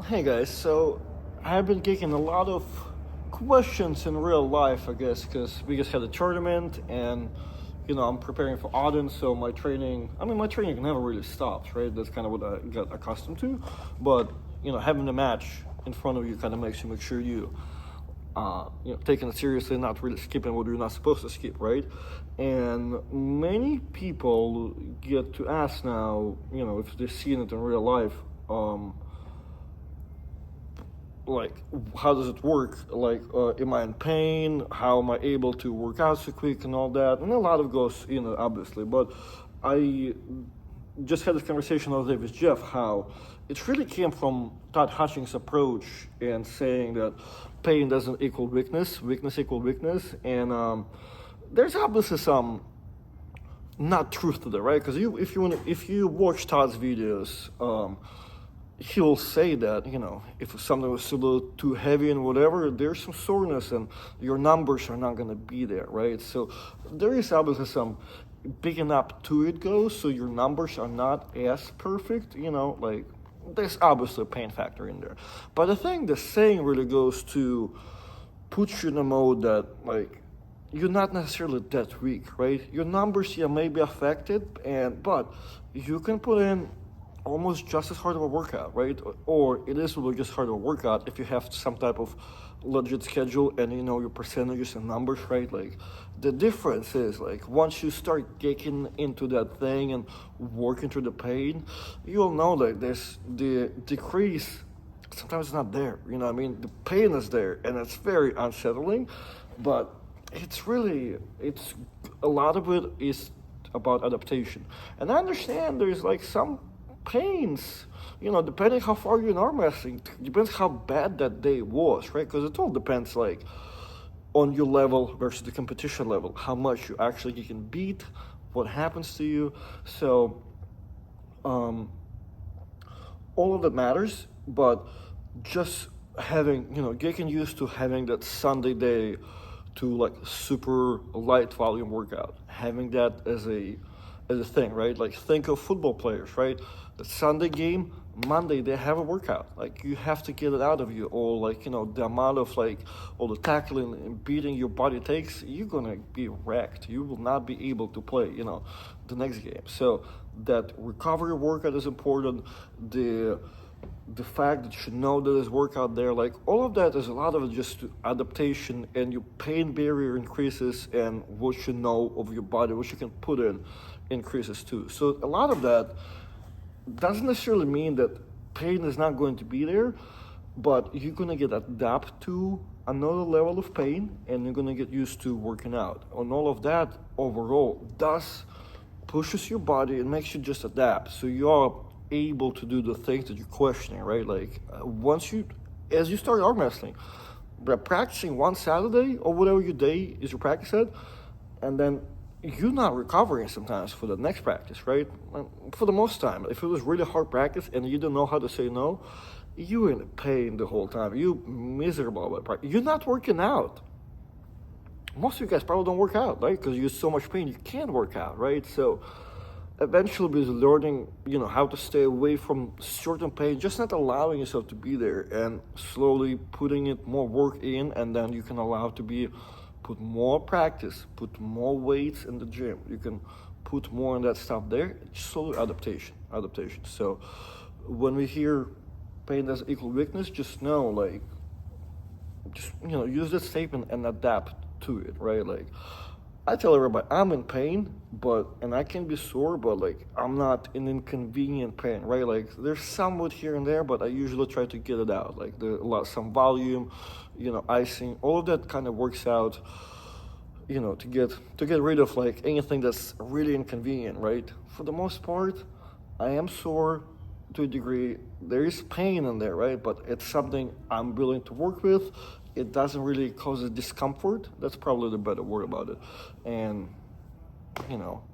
Hey guys, so I've been getting a lot of questions in real life, I guess, because we just had a tournament and, I'm preparing for Auden, so my training never really stops, right? That's kind of what I got accustomed to. But, having a match in front of you kind of makes you make sure taking it seriously, not really skipping what you're not supposed to skip, right? And many people get to ask now, if they're seeing it in real life, like how does it work, like am I in pain, how am I able to work out so quick and all that, and a lot of goes obviously. But I just had this conversation the other day with Jeff, how it really came from Todd Hutchings' approach and saying that pain doesn't equal weakness, weakness equal weakness. And there's obviously some not truth to that, right? Because if you watch Todd's videos, he'll say that, if something was a little too heavy and whatever, there's some soreness and your numbers are not going to be there, right? So there is obviously some bigging up to it goes, so your numbers are not as perfect, like there's obviously a pain factor in there. But I think the saying really goes to put you in a mode that, like, you're not necessarily that weak, right? Your numbers, yeah, may be affected, but you can put in almost just as hard of a workout, right? Or it is really just hard of a workout if you have some type of legit schedule and you know your percentages and numbers, right? Like the difference is, like, once you start getting into that thing and working through the pain, you'll know that there's the decrease sometimes it's not there. The pain is there and it's very unsettling, but it's a lot of it is about adaptation. And I understand there's like some pains, depending how far you're in arm wrestling, depends how bad that day was, right? Because it all depends, like, on your level versus the competition level, how much you actually can beat, what happens to you. So, all of that matters, but just getting used to having that Sunday day to like super light volume workout, having that as a thing, right? Like think of football players, right? The Sunday game, Monday they have a workout. Like you have to get it out of you, or like the amount of like all the tackling and beating your body takes, you're gonna be wrecked. You will not be able to play, the next game. So that recovery workout is important. The fact that you know that there's workout there, like all of that is a lot of it just adaptation, and your pain barrier increases, and what you know of your body, what you can put in, increases too. So a lot of that doesn't necessarily mean that pain is not going to be there, but you're going to get adapt to another level of pain, and you're going to get used to working out. And all of that overall does pushes your body and makes you just adapt. So you are able to do the things that you're questioning, right? Like as you start arm wrestling, practicing one Saturday or whatever your day is your practice at, and then you're not recovering sometimes for the next practice, right? For the most time, if it was really hard practice and you don't know how to say no, you're in pain the whole time. You're miserable about practice. You're not working out. Most of you guys probably don't work out, right? Because you're so much pain, you can't work out, right? So eventually be learning, how to stay away from certain pain, just not allowing yourself to be there, and slowly putting it more work in, and then you can allow it to put more practice, put more weights in the gym. You can put more of that stuff there. It's slowly adaptation. So when we hear pain as equal weakness, just know, like, use that statement and adapt to it, right? Like, I tell everybody I'm in pain, and I can be sore, but like I'm not in inconvenient pain, right? Like there's somewhat here and there, but I usually try to get it out. Like some volume, icing, all of that kind of works out, to get rid of like anything that's really inconvenient, right? For the most part, I am sore to a degree. There is pain in there, right? But it's something I'm willing to work with. It doesn't really cause a discomfort. That's probably the better word about it. And,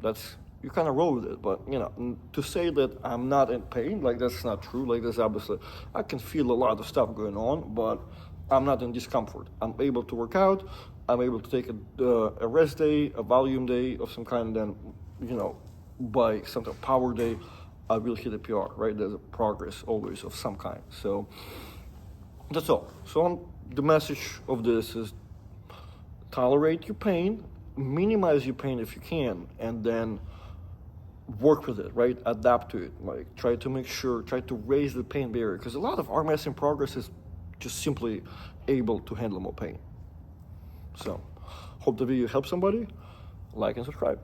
that's, you kind of roll with it. But, to say that I'm not in pain, like, that's not true. Like, there's obviously, I can feel a lot of stuff going on, but I'm not in discomfort. I'm able to work out. I'm able to take a rest day, a volume day of some kind, and then, by some power day, I will hit a PR, right? There's a progress always of some kind. So that's all. So the message of this is tolerate your pain, minimize your pain if you can, and then work with it, right? Adapt to it. Like try to raise the pain barrier, because a lot of arm wrestling progress is just simply able to handle more pain. So hope the video helps somebody. Like and subscribe.